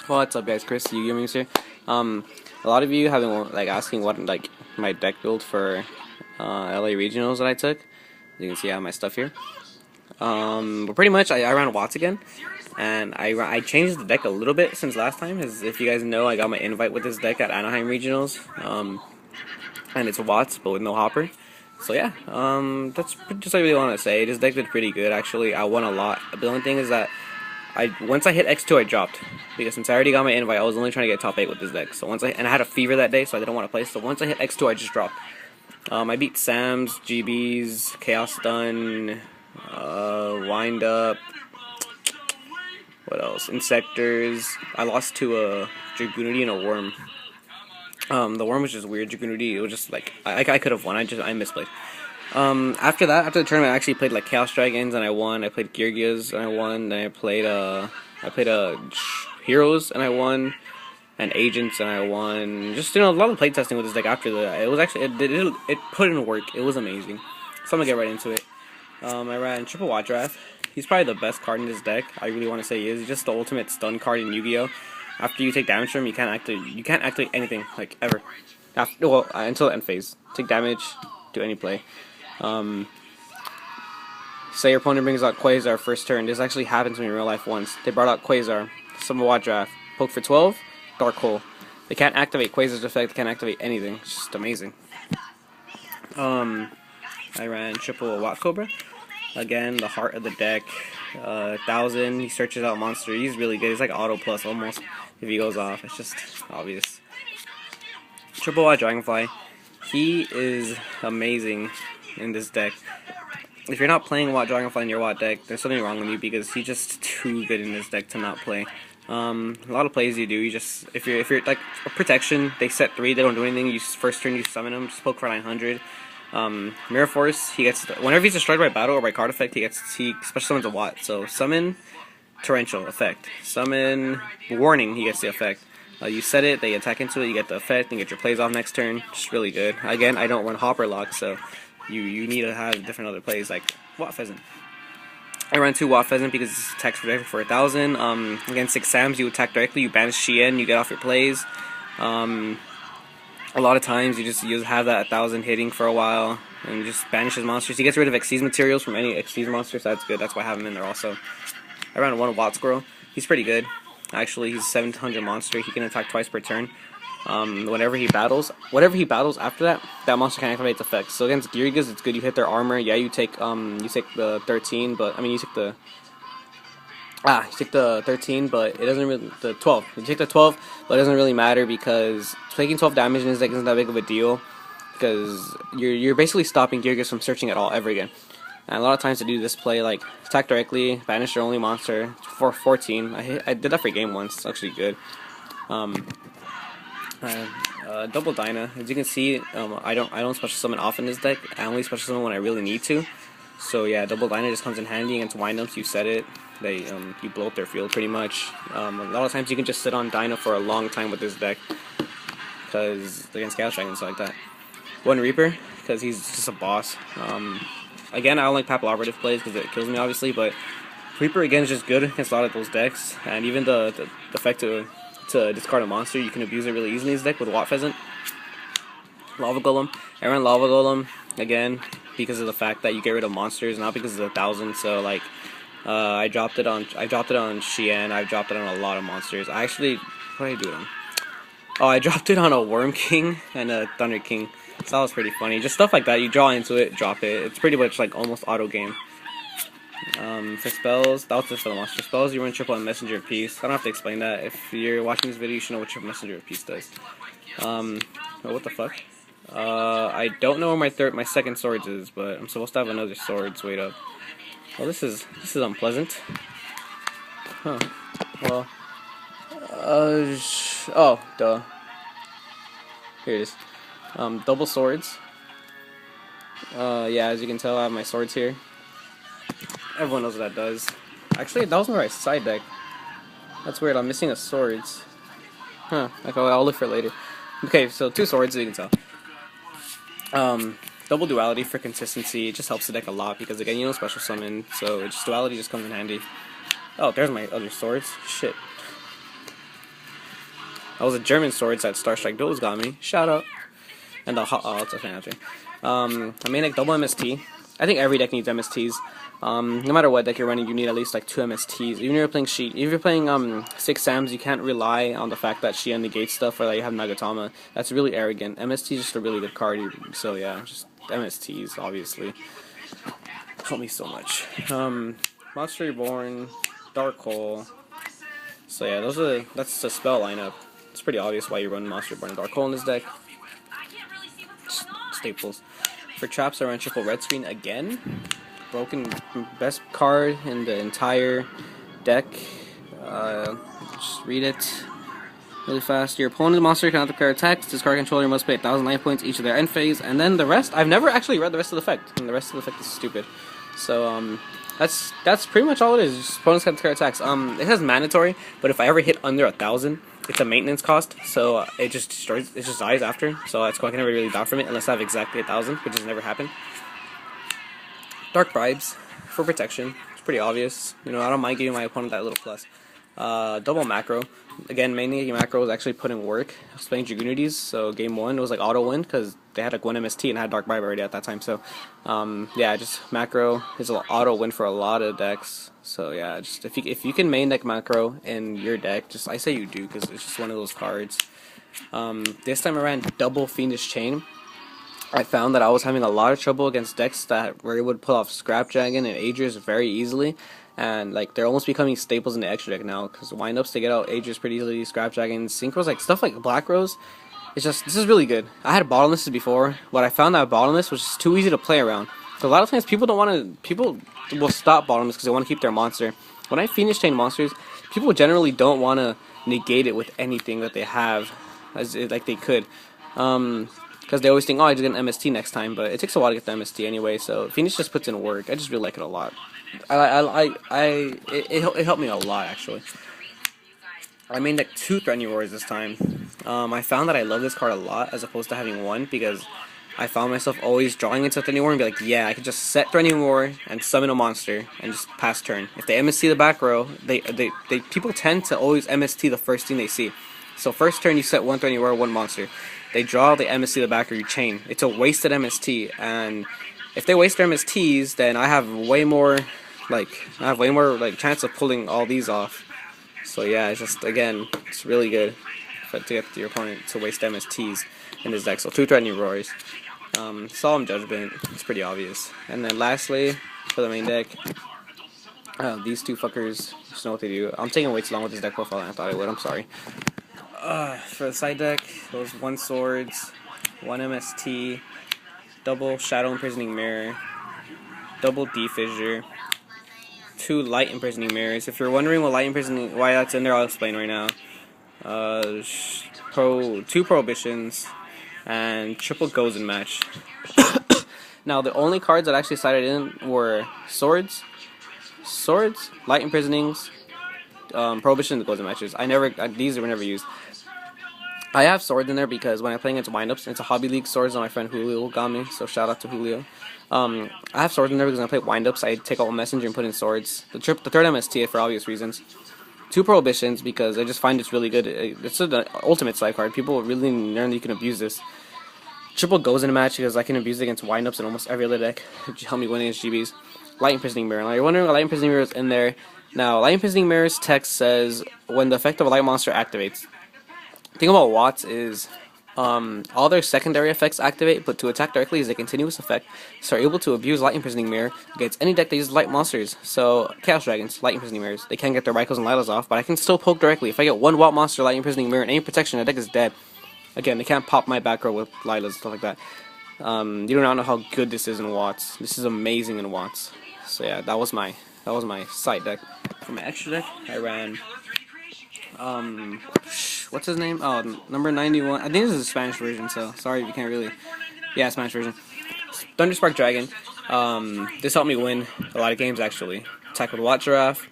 What's up, guys? Chris, you gaming here. A lot of you have been like asking what my deck build for LA regionals that I took. As you can see, I have my stuff here. But pretty much, I ran Watts again, and I changed the deck a little bit since last time. As if you guys know, I got my invite with this deck at Anaheim regionals, and it's Watts but with no hopper. So yeah, that's just what I really want to say. This deck did pretty good actually. I won a lot. The only thing is that once I hit X2 I dropped, because since I already got my invite I was only trying to get top 8 with this deck. So I had a fever that day, so I didn't want to play. So once I hit X2 I just dropped. I beat Sam's, GB's, Chaos Stun, Wind Up, what else? Insectors. I lost to a Dragoonity and a Worm. The Worm was just weird. Dragoonity, it was just like I could have won. I misplayed. After that, after the tournament, I actually played like Chaos Dragons and I won. I played Geargias and I won. Then I played Heroes and I won, and Agents and I won. Just a lot of playtesting with this deck after that. It was actually it put in work. It was amazing. So I'm gonna get right into it. I ran Triple Wadrath. He's probably the best card in this deck. I really want to say he is. He's just the ultimate stun card in Yu-Gi-Oh! After you take damage from him, you can't activate anything, like, ever. Until the end phase. Take damage, do any play. Say your opponent brings out Quasar first turn. This actually happened to me in real life once. They brought out Quasar, Summon Wadrath, poke for 12, Dark Hole. They can't activate Quasar's effect, they can't activate anything. It's just amazing. I ran Triple Watt Cobra. Again, the heart of the deck. 1000, he searches out monster. He's really good. He's like auto plus almost if he goes off. It's just obvious. Triple Watt Dragonfly. He is amazing in this deck. If you're not playing Watt Dragonfly in your Watt deck, there's something wrong with you, because he's just too good in this deck to not play. A lot of plays you do, if you're like protection, they set 3, they don't do anything. You first turn you summon him, just poke for 900. Mirror Force, he gets, whenever he's destroyed by battle or by card effect, he special summons a Watt. So summon Torrential effect, summon Warning, he gets the effect. You set it, they attack into it, you get the effect, and get your plays off next turn. Just really good. Again, I don't run Hopper Lock, so you need to have different other plays like Watt Pheasant. I run 2 Watt Pheasant because it's attacks directly for 1000. Against 6 Sams, you attack directly, you banish Shien, you get off your plays. A lot of times you just have that 1000 hitting for a while and just banishes monsters. He gets rid of Xyz materials from any Xyz monsters, so that's good. That's why I have him in there also. I ran 1 Watt Squirrel. He's pretty good. Actually, he's 700 monster. He can attack twice per turn. Whatever he battles after that, that monster can activate its effects. So against Geargias, it's good. You hit their armor. Yeah, you take the 13, but I mean you take the 13, but it doesn't really, the 12. You take the 12, but it doesn't really matter, because taking 12 damage in this deck isn't that big of a deal, because you're basically stopping Geargias from searching at all ever again. And a lot of times to do this play, like attack directly, banish your only monster for 14. I did that for game once. It's actually good. Double Dyna. As you can see, I don't special summon off in this deck. I only special summon when I really need to. So yeah, Double Dyna just comes in handy against windups. You set it, you blow up their field pretty much. A lot of times you can just sit on Dyna for a long time with this deck, because against Chaos Dragons like that. 1 Reaper, because he's just a boss. Again, I don't like Papilloperative plays because it kills me obviously, but Reaper again is just good against a lot of those decks, and even the effect to discard a monster, you can abuse it really easily in this deck with Watt Pheasant. Lava Golem. I ran Lava Golem again because of the fact that you get rid of monsters, not because of the 1000. So like, I dropped it on Shien. I've dropped it on a lot of monsters. What did I do it on? Oh, I dropped it on a Worm King and a Thunder King. So that was pretty funny. Just stuff like that. You draw into it, drop it. It's pretty much like almost auto game. For spells, that was just for the monster spells. You run Triple and Messenger of Peace. I don't have to explain that. If you're watching this video, you should know what Triple Messenger of Peace does. What the fuck? I don't know where my second swords is, but I'm supposed to have another swords. Wait up. Well, this is unpleasant. Huh. Well. Oh, duh. Here it is. Double swords. Yeah, as you can tell, I have my swords here. Everyone knows what that does. Actually, that was my side deck. That's weird. I'm missing a swords. Huh. Okay, I'll look for it later. Okay, so 2 swords, as you can tell. Double duality for consistency. It just helps the deck a lot because, again, you don't special summon, so duality just comes in handy. Oh, there's my other swords. Shit. That was a German swords that Star Strike Duels got me. Shout out. And the it's a fan after. I main deck double MST. I think every deck needs MSTs. No matter what deck you're running, you need at least like 2 MSTs. Even if you're playing Sheet, if you're playing 6 Sams, you can't rely on the fact that she negates stuff or that you have Nagatama. That's really arrogant. MST is just a really good card. So yeah, just MSTs obviously. Help me so much. Monster Reborn, Dark Hole. So yeah, that's the spell lineup. It's pretty obvious why you run Monster Reborn and Dark Hole in this deck. Staples. For traps, I run triple red screen again. Broken, best card in the entire deck. Just read it really fast. Your opponent's monster cannot declare attacks. This card controller must pay 1,000 life points each of their end phase, and then the rest. I've never actually read the rest of the effect, and the rest of the effect is stupid. So that's pretty much all it is. Just opponents can declare attacks. It says mandatory, but if I ever hit under 1,000, it's a maintenance cost, so it just destroys. It just dies after. So that's why I can never really die from it unless I have exactly 1,000, which has never happened. Dark Bribes for protection. It's pretty obvious. You know, I don't mind giving my opponent that little plus. Double macro. Again, mainly macro was actually put in work. I was playing Dragunities, so game 1 it was like auto win because they had like 1 MST and I had Dark Bribe already at that time. So yeah, just macro is an auto win for a lot of decks. So yeah, just if you can main deck macro in your deck, just I say you do because it's just one of those cards. This time I ran double Fiendish Chain. I found that I was having a lot of trouble against decks that where it would pull off Scrap Dragon and Aegis very easily. And like they're almost becoming staples in the extra deck now because windups they get out Aegis pretty easily, Scrap Dragon, Synchros, like stuff like Black Rose. It's just this is really good. I had bottomlesses before, but I found that bottomless was just too easy to play around. So a lot of times people will stop bottomless because they want to keep their monster. When I Fiendish Chain monsters, people generally don't want to negate it with anything that they have, like they could. Because they always think, oh, I just get an MST next time, but it takes a while to get the MST anyway. So Fiendish just puts in work. I just really like it a lot. It helped me a lot actually. I made like 2 Threatening Roars this time. I found that I love this card a lot as opposed to having 1 because I found myself always drawing into Threatening Roar and be like, yeah, I could just set Threatening Roar and summon a monster and just pass turn. If they MST the back row, people tend to always MST the first thing they see. So first turn you set 1 Threatening Roar, 1 monster. They draw, they MST the back, or you chain. It's a wasted MST, and if they waste their MSTs, then I have way more chance of pulling all these off. So yeah, it's just again, it's really good to get your opponent to waste MSTs in this deck. So 2 Threatening Roars, Solemn Judgment. It's pretty obvious. And then lastly, for the main deck, these 2 fuckers just know what they do. I'm taking way too long with this deck profile than I thought I would. I'm sorry. For the side deck, it was 1 Swords, 1 MST, double Shadow Imprisoning Mirror, double D-Fissure, 2 Light Imprisoning Mirrors. If you're wondering why that's in there, I'll explain right now. 2 Prohibitions, and triple Gozen Match. Now, the only cards that actually sided in were Swords, Light Imprisonings, Prohibition, and Gozen Matches. These were never used. I have Swords in there because when I play against windups, it's a Hobby League Swords that my friend Julio got me, so shout out to Julio. I have Swords in there because when I play windups, I take out a Messenger and put in Swords. The third MST for obvious reasons. 2 Prohibitions because I just find it's really good. It's an ultimate side card. People really learn that you can abuse this. Triple Gozen Match because I can abuse it against windups in almost every other deck. Help me win against GBs. Light Imprisoning Mirror. Now you're wondering why Light Imprisoning Mirror is in there. Now, Light Imprisoning Mirror's text says when the effect of a light monster activates. The thing about Watts is all their secondary effects activate, but to attack directly is a continuous effect, so are able to abuse Light Imprisoning Mirror against any deck that uses light monsters. So Chaos Dragons, Light Imprisoning Mirrors, they can't get their Rykos and Lilas off, but I can still poke directly. If I get 1 Watt monster, Light Imprisoning Mirror, and any protection, the deck is dead. Again, they can't pop my back row with Lilas and stuff like that. You do not know how good this is in Watts. This is amazing in Watts. So yeah, that was my side deck. For my extra deck, I ran what's his name? Oh, number 91. I think this is a Spanish version, so sorry if you can't really. Yeah, Spanish version. Thunderspark Dragon. This helped me win a lot of games actually. Attack with Watt Giraffe.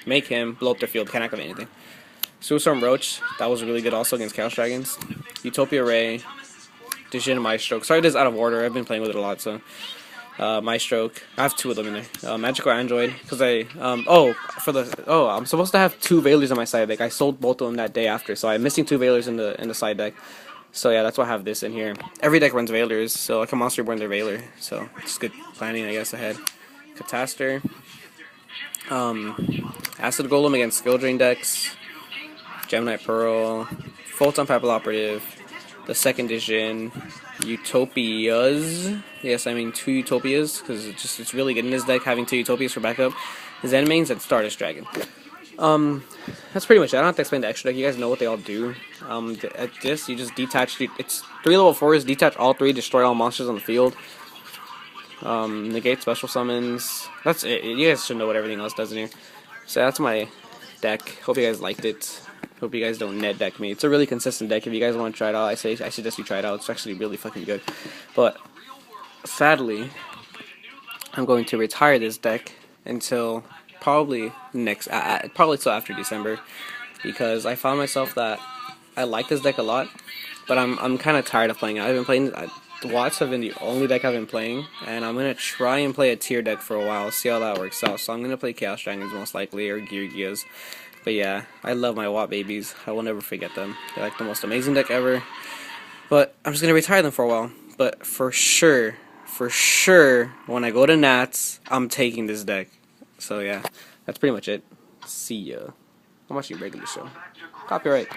Make him blow up their field. Can't activate anything. Suicide Roach. That was really good also against Chaos Dragons. Utopia Ray. Dijin Maestro. Sorry, this is out of order. I've been playing with it a lot, so. Maestro. I have 2 of them in there. Magic or Android, because I'm supposed to have 2 Veilers on my side deck. I sold both of them that day after, so I'm missing 2 Veilers in the side deck. So yeah, that's why I have this in here. Every deck runs Veilers, so like a Monster Reborn their Veiler. So it's good planning, I guess, ahead. Catastor. Acid Golem against Skill Drain decks. Gemini Pearl. Photon Papilloperative. The second edition. Utopias. Yes, I mean 2 Utopias, because it's really good in this deck having 2 Utopias for backup. Zenmains and Stardust Dragon. That's pretty much it. I don't have to explain the extra deck. You guys know what they all do. At this, you just detach. It's 3 level 4s. Detach all 3. Destroy all monsters on the field. Negate special summons. That's it. You guys should know what everything else does in here. So that's my deck. Hope you guys liked it. Hope you guys don't net deck me. It's a really consistent deck. If you guys want to try it out, I suggest you try it out. It's actually really fucking good. But sadly, I'm going to retire this deck until probably probably till after December, because I found myself that I like this deck a lot, but I'm kind of tired of playing it. I've been playing Watts have been the only deck I've been playing, and I'm gonna try and play a tier deck for a while, see how that works out. So I'm gonna play Chaos Dragons most likely, or Geargias. But yeah, I love my Watt babies. I will never forget them. They're like the most amazing deck ever. But I'm just gonna retire them for a while. But for sure, when I go to Nats, I'm taking this deck. So yeah, that's pretty much it. See ya. I'm watching a regular show. Copyright.